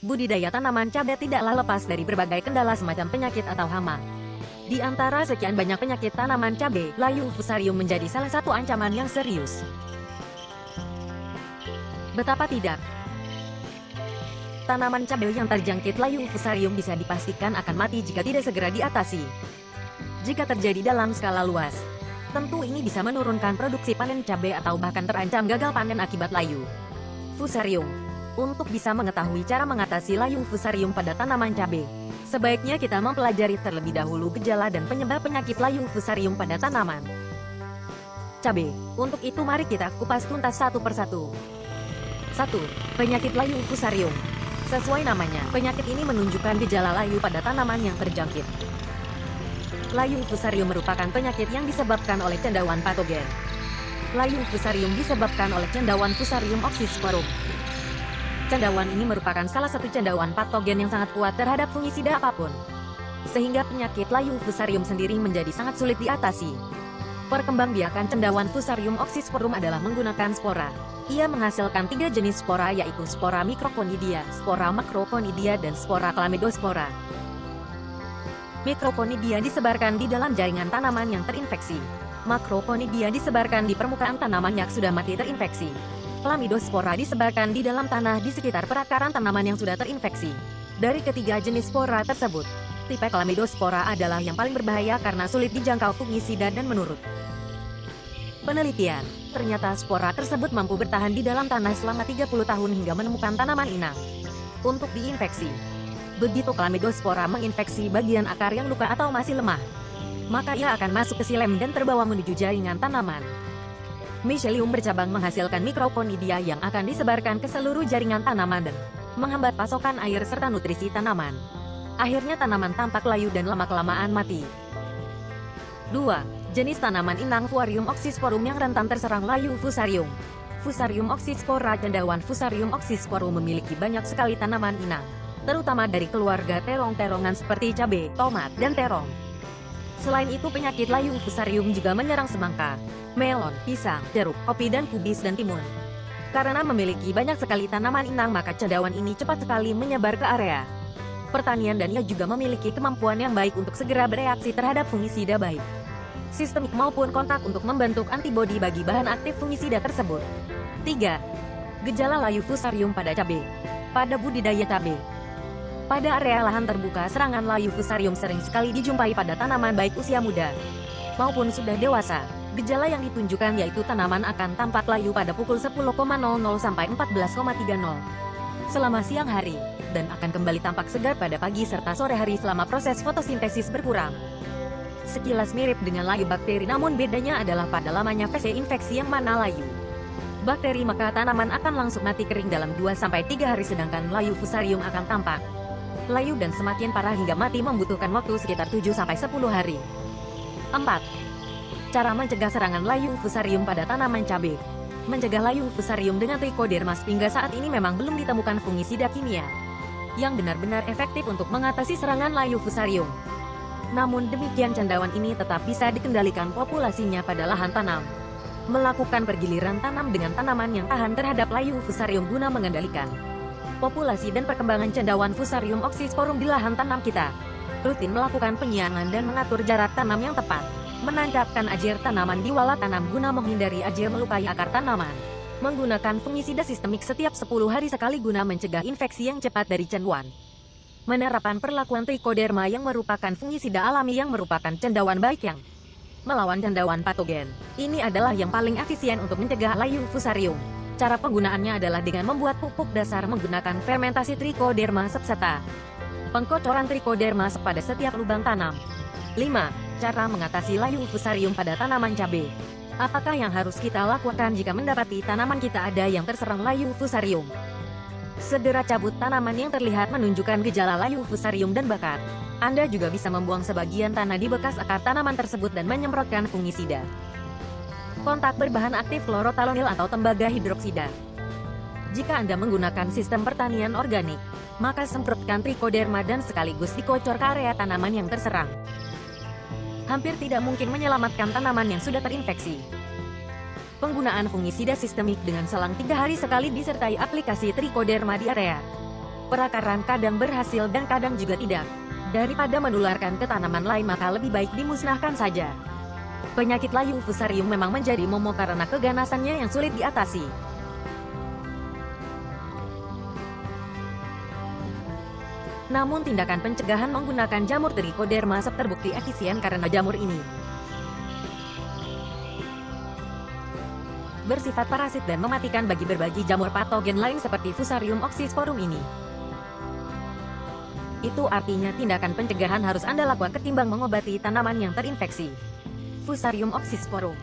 Budidaya tanaman cabai tidaklah lepas dari berbagai kendala semacam penyakit atau hama. Di antara sekian banyak penyakit tanaman cabai, layu fusarium menjadi salah satu ancaman yang serius. Betapa tidak? Tanaman cabai yang terjangkit layu fusarium bisa dipastikan akan mati jika tidak segera diatasi. Jika terjadi dalam skala luas, tentu ini bisa menurunkan produksi panen cabai atau bahkan terancam gagal panen akibat layu fusarium. Untuk bisa mengetahui cara mengatasi layu fusarium pada tanaman cabai, sebaiknya kita mempelajari terlebih dahulu gejala dan penyebab penyakit layu fusarium pada tanaman cabai. Untuk itu mari kita kupas tuntas satu persatu. 1. Penyakit layu fusarium. Sesuai namanya, penyakit ini menunjukkan gejala layu pada tanaman yang terjangkit. Layu fusarium merupakan penyakit yang disebabkan oleh cendawan patogen. Layu fusarium disebabkan oleh cendawan Fusarium oxysporum. Cendawan ini merupakan salah satu cendawan patogen yang sangat kuat terhadap fungisida apapun, sehingga penyakit layu fusarium sendiri menjadi sangat sulit diatasi. Perkembangbiakan cendawan Fusarium oxysporum adalah menggunakan spora. Ia menghasilkan 3 jenis spora, yaitu spora microconidia, spora macroconidia, dan spora chlamydospora. Microconidia disebarkan di dalam jaringan tanaman yang terinfeksi. Macroconidia disebarkan di permukaan tanaman yang sudah mati terinfeksi. Chlamydospora disebarkan di dalam tanah di sekitar perakaran tanaman yang sudah terinfeksi. Dari ketiga jenis spora tersebut, tipe Chlamydospora adalah yang paling berbahaya karena sulit dijangkau fungisida dan menurut penelitian, ternyata spora tersebut mampu bertahan di dalam tanah selama 30 tahun hingga menemukan tanaman inang untuk diinfeksi. Begitu Chlamydospora menginfeksi bagian akar yang luka atau masih lemah, maka ia akan masuk ke silem dan terbawa menuju jaringan tanaman. Mycelium bercabang menghasilkan microconidia yang akan disebarkan ke seluruh jaringan tanaman dan menghambat pasokan air serta nutrisi tanaman. Akhirnya tanaman tampak layu dan lama-kelamaan mati. 2. Jenis tanaman inang Fusarium oxysporum yang rentan terserang layu fusarium. Fusarium oxyspora cendawan Fusarium oxysporum memiliki banyak sekali tanaman inang, terutama dari keluarga terong-terongan seperti cabai, tomat, dan terong. Selain itu penyakit layu fusarium juga menyerang semangka, melon, pisang, jeruk, kopi dan kubis dan timun. Karena memiliki banyak sekali tanaman inang, maka cendawan ini cepat sekali menyebar ke area pertanian dan ia juga memiliki kemampuan yang baik untuk segera bereaksi terhadap fungisida baik sistemik maupun kontak untuk membentuk antibodi bagi bahan aktif fungisida tersebut. 3. Gejala layu fusarium pada cabai. Pada budidaya cabai, pada area lahan terbuka, serangan layu fusarium sering sekali dijumpai pada tanaman baik usia muda maupun sudah dewasa. Gejala yang ditunjukkan yaitu tanaman akan tampak layu pada pukul 10.00 sampai 14.30 selama siang hari, dan akan kembali tampak segar pada pagi serta sore hari selama proses fotosintesis berkurang. Sekilas mirip dengan layu bakteri, namun bedanya adalah pada lamanya fase infeksi yang mana layu bakteri maka tanaman akan langsung mati kering dalam 2-3 hari, sedangkan layu fusarium akan tampak layu dan semakin parah hingga mati membutuhkan waktu sekitar 7-10 hari. 4. Cara mencegah serangan layu fusarium pada tanaman cabai. Mencegah layu fusarium dengan trichoderma hingga saat ini memang belum ditemukan fungisida kimia yang benar-benar efektif untuk mengatasi serangan layu fusarium. Namun demikian cendawan ini tetap bisa dikendalikan populasinya pada lahan tanam. Melakukan pergiliran tanam dengan tanaman yang tahan terhadap layu fusarium guna mengendalikan populasi dan perkembangan cendawan Fusarium oxysporum di lahan tanam kita. Rutin melakukan penyiangan dan mengatur jarak tanam yang tepat. Menancapkan ajir tanaman di wala tanam guna menghindari ajir melukai akar tanaman. Menggunakan fungisida sistemik setiap 10 hari sekali guna mencegah infeksi yang cepat dari cendawan. Menerapkan perlakuan trichoderma yang merupakan fungisida alami yang merupakan cendawan baik yang melawan cendawan patogen. Ini adalah yang paling efisien untuk mencegah layu fusarium. Cara penggunaannya adalah dengan membuat pupuk dasar menggunakan fermentasi trichoderma serta pengkocoran trichoderma pada setiap lubang tanam. 5. Cara mengatasi layu fusarium pada tanaman cabai. Apakah yang harus kita lakukan jika mendapati tanaman kita ada yang terserang layu fusarium? Segera cabut tanaman yang terlihat menunjukkan gejala layu fusarium dan bakar. Anda juga bisa membuang sebagian tanah di bekas akar tanaman tersebut dan menyemprotkan fungisida. Kontak berbahan aktif klorotalonil atau tembaga hidroksida. Jika Anda menggunakan sistem pertanian organik, maka semprotkan trichoderma dan sekaligus dikocor ke area tanaman yang terserang. Hampir tidak mungkin menyelamatkan tanaman yang sudah terinfeksi. Penggunaan fungisida sistemik dengan selang 3 hari sekali disertai aplikasi trichoderma di area Perakaran kadang berhasil dan kadang juga tidak. Daripada menularkan ke tanaman lain maka lebih baik dimusnahkan saja. Penyakit layu fusarium memang menjadi momok karena keganasannya yang sulit diatasi. Namun tindakan pencegahan menggunakan jamur Trichoderma terbukti efisien karena jamur ini bersifat parasit dan mematikan bagi berbagai jamur patogen lain seperti Fusarium oxysporum ini. Itu artinya tindakan pencegahan harus Anda lakukan ketimbang mengobati tanaman yang terinfeksi. Fusarium oxysporum